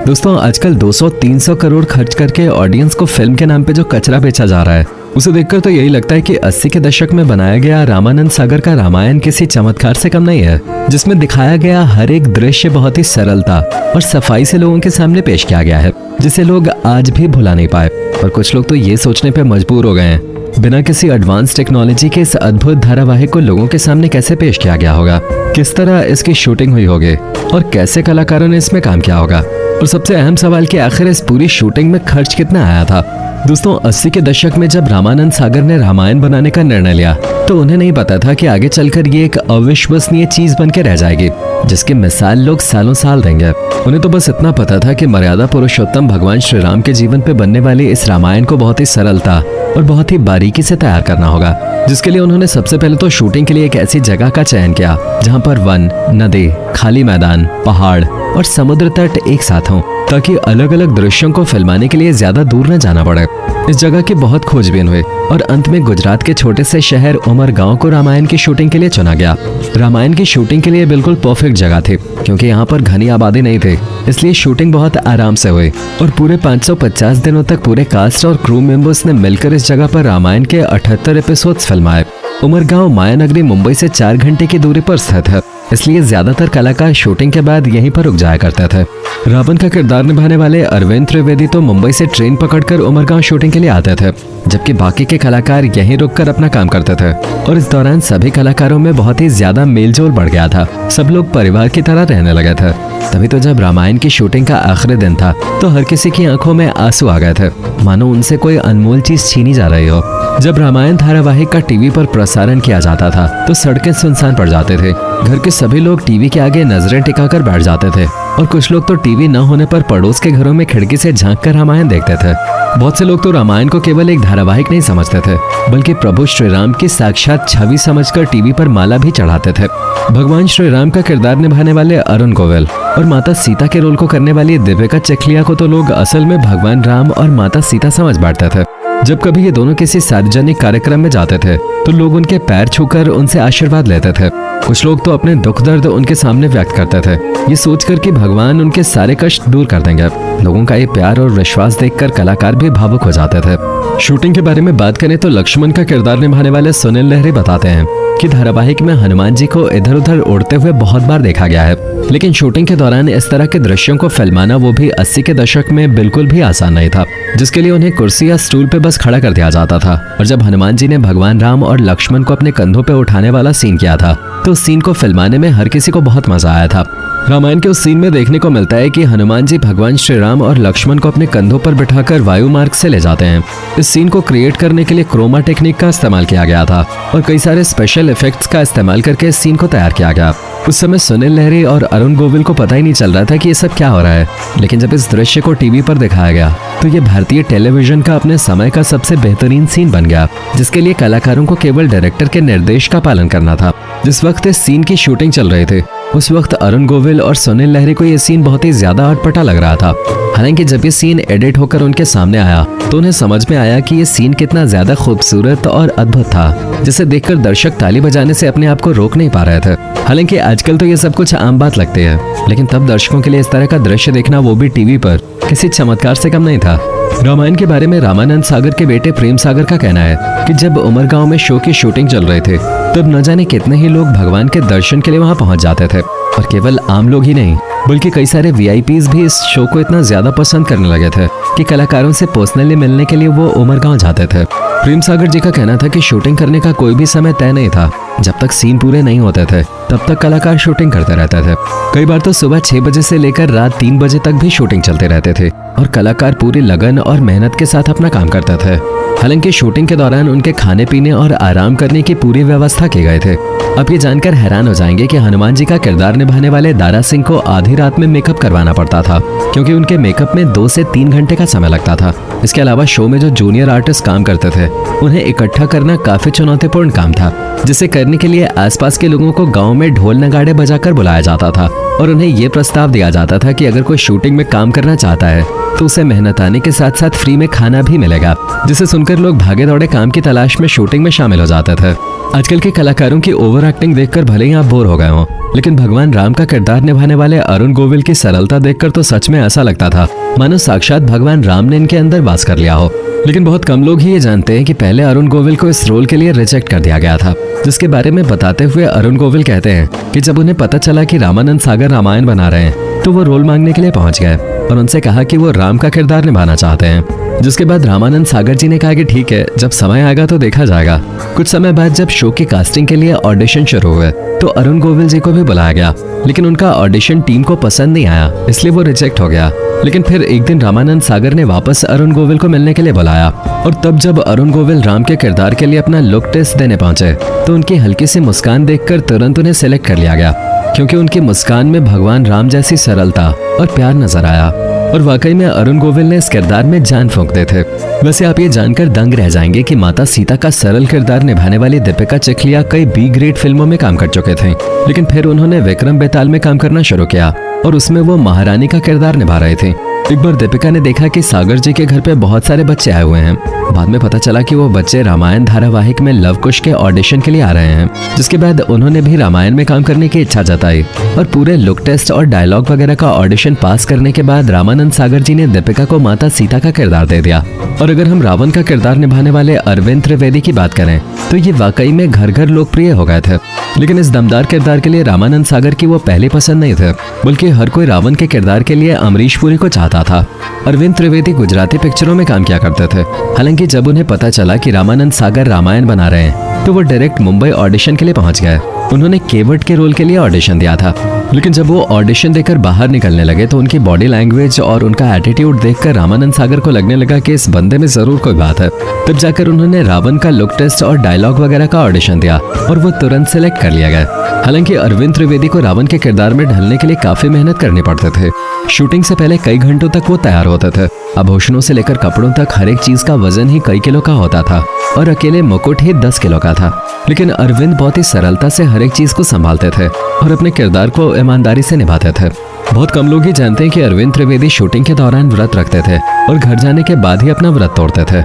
दोस्तों आजकल 200-300 करोड़ खर्च करके ऑडियंस को फिल्म के नाम पे जो कचरा बेचा जा रहा है उसे देखकर तो यही लगता है कि 80 के दशक में बनाया गया रामानंद सागर का रामायण किसी चमत्कार से कम नहीं है, जिसमें दिखाया गया हर एक दृश्य बहुत ही सरलता और सफाई से लोगों के सामने पेश किया गया है, जिसे लोग आज भी भुला नहीं पाए। और कुछ लोग तो ये सोचने पे मजबूर हो गए हैं बिना किसी एडवांस टेक्नोलॉजी के इस अद्भुत धारावाहिक को लोगों के सामने कैसे पेश किया गया होगा, किस तरह इसकी शूटिंग हुई होगी और कैसे कलाकारों ने इसमें काम किया होगा, और सबसे अहम सवाल कि आखिर इस पूरी शूटिंग में खर्च कितना आया था। दोस्तों 80 के दशक में जब रामानंद सागर ने रामायण बनाने का निर्णय लिया तो उन्हें नहीं पता था कि आगे चलकर ये एक अविश्वसनीय चीज बन के रह जाएगी, जिसकी मिसाल लोग सालों साल देंगे। उन्हें तो बस इतना पता था कि मर्यादा पुरुषोत्तम भगवान श्री राम के जीवन पे बनने वाले इस रामायण को बहुत ही सरलता और बहुत ही बारीकी से तैयार करना होगा, जिसके लिए उन्होंने सबसे पहले तो शूटिंग के लिए एक ऐसी जगह का चयन किया जहाँ पर वन, नदी, खाली मैदान, पहाड़ और समुद्र तट एक साथ हों, ताकि अलग अलग दृश्यों को फिल्माने के लिए ज्यादा दूर न जाना पड़े। इस जगह की बहुत खोजबीन हुई और अंत में गुजरात के छोटे से शहर उमरगांव को रामायण की शूटिंग के लिए चुना गया। रामायण की शूटिंग के लिए बिल्कुल परफेक्ट जगह थी, क्योंकि यहाँ पर घनी आबादी नहीं थी, इसलिए शूटिंग बहुत आराम से हुई और पूरे 550 दिनों तक पूरे कास्ट और क्रू मेंबर्स ने मिलकर इस जगह पर रामायण के 78 एपिसोड्स फिल्माए। उमरगांव मायानगरी मुंबई से 4 घंटे की दूरी पर स्थित है, इसलिए ज्यादातर कलाकार शूटिंग के बाद यहीं पर रुक जाया करते थे। रावण का किरदार निभाने वाले अरविंद त्रिवेदी तो मुंबई से ट्रेन पकड़कर उमरगांव शूटिंग के लिए आते थे, जबकि बाकी के कलाकार यहीं रुककर अपना काम करते थे। और इस दौरान सभी कलाकारों में बहुत ही ज्यादा मेलजोल बढ़ गया था, सब लोग परिवार की तरह रहने लगे थे। तभी तो जब रामायण की शूटिंग का आखिरी दिन था तो हर किसी की आंखों में आंसू आ गए थे, मानो उनसे कोई अनमोल चीज छीनी जा रही हो। जब रामायण धारावाहिक का टीवी पर प्रसारण किया जाता था तो सड़कें सुनसान पड़ जाते थे, घर के सभी लोग टीवी के आगे नजरें टिकाकर बैठ जाते थे और कुछ लोग तो टीवी न होने पर पड़ोस के घरों में खिड़की से झांक कर रामायण देखते थे। बहुत से लोग तो रामायण को केवल एक धारावाहिक नहीं समझते थे, बल्कि प्रभु श्री राम की साक्षात छवि समझकर टीवी पर माला भी चढ़ाते थे। भगवान श्री राम का किरदार निभाने वाले अरुण गोविल और माता सीता के रोल को करने वाली दीपिका चिखलिया को तो लोग असल में भगवान राम और माता सीता समझ बैठते थे। जब कभी ये दोनों किसी सार्वजनिक कार्यक्रम में जाते थे तो लोग उनके पैर छूकर उनसे आशीर्वाद लेते थे। कुछ लोग तो अपने दुख दर्द उनके सामने व्यक्त करते थे, ये सोचकर कि भगवान उनके सारे कष्ट दूर कर देंगे। लोगों का ये प्यार और विश्वास देखकर कलाकार भी भावुक हो जाते थे। शूटिंग के बारे में बात करें तो लक्ष्मण का किरदार निभाने वाले सुनील लहरी बताते हैं कि धारावाहिक में हनुमान जी को इधर उधर उड़ते हुए बहुत बार देखा गया है, लेकिन शूटिंग के दौरान इस तरह के दृश्यों को फिल्माना, वो भी 80 के दशक में, बिल्कुल भी आसान नहीं था, जिसके लिए उन्हें कुर्सी या स्टूल पे बस खड़ा कर दिया जाता था। और जब हनुमान जी ने भगवान राम और लक्ष्मण को अपने कंधों पे उठाने वाला सीन किया था तो उस सीन को फिल्माने में हर किसी को बहुत मजा आया था। रामायण के उस सीन में देखने को मिलता है कि हनुमान जी भगवान श्री राम और लक्ष्मण को अपने कंधों पर बिठाकर वायु मार्ग से ले जाते हैं। इस सीन को क्रिएट करने के लिए क्रोमा टेक्निक का इस्तेमाल किया गया था और कई सारे स्पेशल इफेक्ट्स का इस्तेमाल करके इस सीन को तैयार किया गया। उस समय सुनील लहरी और अरुण गोविल को पता ही नहीं चल रहा था कि ये सब क्या हो रहा है, लेकिन जब इस दृश्य को टीवी पर दिखाया गया तो ये भारतीय टेलीविजन का अपने समय का सबसे बेहतरीन सीन बन गया, जिसके लिए कलाकारों को केवल डायरेक्टर के निर्देश का पालन करना था। जिस वक्त इस सीन की शूटिंग चल रही थी उस वक्त अरुण गोविल और सुनील लहरी को यह सीन बहुत ही ज्यादा अटपटा लग रहा था। हालांकि जब ये सीन एडिट होकर उनके सामने आया तो उन्हें समझ में आया कि ये सीन कितना ज्यादा खूबसूरत और अद्भुत था, जिसे देखकर दर्शक ताली बजाने से अपने आप को रोक नहीं पा रहे थे। हालांकि आजकल तो ये सब कुछ आम बात लगती है, लेकिन तब दर्शकों के लिए इस तरह का दृश्य देखना, वो भी टीवी पर, किसी चमत्कार से कम नहीं था। रामायण के बारे में रामानंद सागर के बेटे प्रेम सागर का कहना है कि जब उमरगांव में शो की शूटिंग चल रही थी तब न जाने कितने ही लोग भगवान के दर्शन के लिए वहां पहुंच जाते थे, और केवल आम लोग ही नहीं बल्कि कई सारे वीआईपीज भी इस शो को इतना ज्यादा पसंद करने लगे थे कि कलाकारों से पर्सनली मिलने के लिए वो उमरगांव जाते थे। प्रेम सागर जी का कहना था कि शूटिंग करने का कोई भी समय तय नहीं था, जब तक सीन पूरे नहीं होते थे तब तक कलाकार शूटिंग करते रहते थे। कई बार तो सुबह 6 बजे से लेकर रात 3 बजे तक भी शूटिंग चलते रहते थे और कलाकार पूरी लगन और मेहनत के साथ अपना काम करते थे। हालांकि शूटिंग के दौरान उनके खाने पीने और आराम करने की पूरी व्यवस्था की गई थे। आप ये जानकर हैरान हो जाएंगे कि हनुमान जी का किरदार निभाने वाले दारा सिंह को आधी रात में मेकअप करवाना पड़ता था, क्योंकि उनके मेकअप में 2 से 3 घंटे का समय लगता था। इसके अलावा शो में जो जूनियर आर्टिस्ट काम करते थे उन्हें इकट्ठा करना काफी चुनौतीपूर्ण काम था, जिसे करने के लिए आसपास के लोगों को गाँव में ढोल नगाड़े बजाकर बुलाया जाता था और उन्हें ये प्रस्ताव दिया जाता था कि अगर कोई शूटिंग में काम करना चाहता है तो उसे मेहनत आने के साथ साथ फ्री में खाना भी मिलेगा, जिसे सुनकर लोग भागे दौड़े काम की तलाश में शूटिंग में शामिल हो जाते थे। आजकल के कलाकारों की ओवर एक्टिंग देखकर भले ही आप बोर हो गए हो, लेकिन भगवान राम का किरदार निभाने वाले अरुण गोविल की सरलता देखकर तो सच में ऐसा लगता था मानो साक्षात भगवान राम ने इनके अंदर वास कर लिया हो। लेकिन बहुत कम लोग ही ये जानते हैं कि पहले अरुण गोविल को इस रोल के लिए रिजेक्ट कर दिया गया था, जिसके बारे में बताते हुए अरुण गोविल कहते हैं कि जब उन्हें पता चला कि रामानंद सागर रामायण बना रहे हैं तो वो रोल मांगने के लिए पहुंच गए और उनसे कहा कि वो राम का किरदार निभाना चाहते हैं। जिसके बाद रामानंद सागर जी ने कहा कि ठीक है, जब समय आएगा तो देखा जाएगा। कुछ समय बाद जब शो की कास्टिंग के लिए ऑडिशन शुरू हुए तो अरुण गोविल जी को भी बुलाया गया, लेकिन उनका ऑडिशन टीम को पसंद नहीं आया, इसलिए वो रिजेक्ट हो गया। लेकिन फिर एक दिन रामानंद सागर ने वापस अरुण गोविल को मिलने के लिए बुलाया और तब जब अरुण गोविल राम के किरदार के लिए अपना लुक टेस्ट देने पहुंचे तो उनकी हल्की सी मुस्कान देखकर तुरंत उन्हें सिलेक्ट कर लिया गया, क्योंकि उनकी मुस्कान में भगवान राम जैसी सरलता और प्यार नजर आया और वाकई में अरुण गोविल ने इस किरदार में जान फूंक दे थे। वैसे आप ये जानकर दंग रह जाएंगे कि माता सीता का सरल किरदार निभाने वाली दीपिका चिखलिया कई बी ग्रेड फिल्मों में काम कर चुके थे, लेकिन फिर उन्होंने विक्रम बेताल में काम करना शुरू किया और उसमें वो महारानी का किरदार निभा रहे थे। एक बार दीपिका ने देखा कि सागर जी के घर पे बहुत सारे बच्चे आए हुए हैं। बाद में पता चला कि वो बच्चे रामायण धारावाहिक में लव कुश के ऑडिशन के लिए आ रहे हैं, जिसके बाद उन्होंने भी रामायण में काम करने की इच्छा जताई और पूरे लुक टेस्ट और डायलॉग वगैरह का ऑडिशन पास करने के बाद रामानंद सागर जी ने दीपिका को माता सीता का किरदार दे दिया। और अगर हम रावण का किरदार निभाने वाले अरविंद त्रिवेदी की बात करें तो ये वाकई में घर घर लोकप्रिय हो गए थे, लेकिन इस दमदार किरदार के लिए रामानंद सागर की वो पहले पसंद नहीं थे, बल्कि हर कोई रावण के किरदार के लिए अमरीश पुरी को चाहता था। अरविंद त्रिवेदी गुजराती पिक्चरों में काम किया करते थे। हालांकि जब उन्हें पता चला कि रामानंद सागर रामायण बना रहे हैं तो वो डायरेक्ट मुंबई ऑडिशन के लिए पहुंच गए। उन्होंने केवट के रोल के लिए ऑडिशन दिया था, लेकिन जब वो ऑडिशन देकर बाहर निकलने लगे तो उनकी बॉडी लैंग्वेज और उनका एटीट्यूड देखकर रामानंद सागर को लगने लगा कि इस बंदे में जरूर कोई बात है। तब जाकर उन्होंने रावण का लुक टेस्ट और डायलॉग वगैरह का ऑडिशन दिया और वो तुरंत सिलेक्ट कर लिया गया। हालांकि अरविंद त्रिवेदी को रावण के किरदार में ढलने के लिए काफी मेहनत करनी पड़ते थे। शूटिंग से पहले कई घंटों तक वो तैयार होते थे। आभूषणों से लेकर कपड़ों तक हर एक चीज का वजन ही कई किलो का होता था और अकेले मुकुट ही 10 किलो का था। लेकिन अरविंद बहुत ही सरलता से हर एक चीज को संभालते थे और अपने किरदार को ईमानदारी से निभाते थे। बहुत कम लोग ही जानते हैं कि अरविंद त्रिवेदी शूटिंग के दौरान व्रत रखते थे और घर जाने के बाद ही अपना व्रत तोड़ते थे।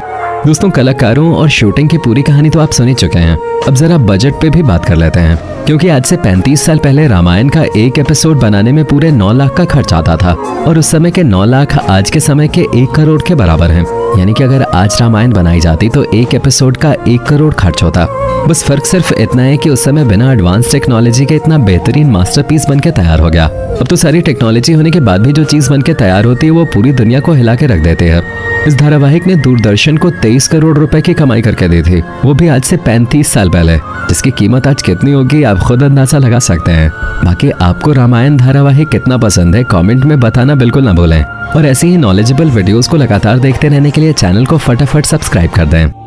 दोस्तों, कलाकारों और शूटिंग की पूरी कहानी तो आप सुन ही चुके हैं। अब जरा बजट पे भी बात कर लेते हैं, क्योंकि आज से 35 साल पहले रामायण का एक एपिसोड बनाने में पूरे 9 लाख का खर्च आता था और उस समय के 9 लाख आज के समय के 1 करोड़ के बराबर हैं। यानी कि अगर आज रामायण बनाई जाती तो एक एपिसोड का 1 करोड़ खर्च होता। बस फर्क सिर्फ इतना है कि उस समय बिना एडवांस टेक्नोलॉजी के इतना बेहतरीन मास्टरपीस बनके तैयार हो गया। अब तो सारी टेक्नोलॉजी होने के बाद भी जो चीज बनके तैयार होती है वो पूरी दुनिया को हिला के रख देते हैं। इस धारावाहिक ने दूरदर्शन को 23 करोड़ रुपए की कमाई करके दी थी, वो भी आज से 35 साल पहले, जिसकी कीमत आज कितनी होगी आप खुद अंदाजा लगा सकते हैं। बाकी आपको रामायण धारावाहिक कितना पसंद है कमेंट में बताना बिल्कुल ना भूलें और ऐसी ही नॉलेजेबल वीडियोस को लगातार देखते रहने के लिए चैनल को फटाफट सब्सक्राइब कर दें।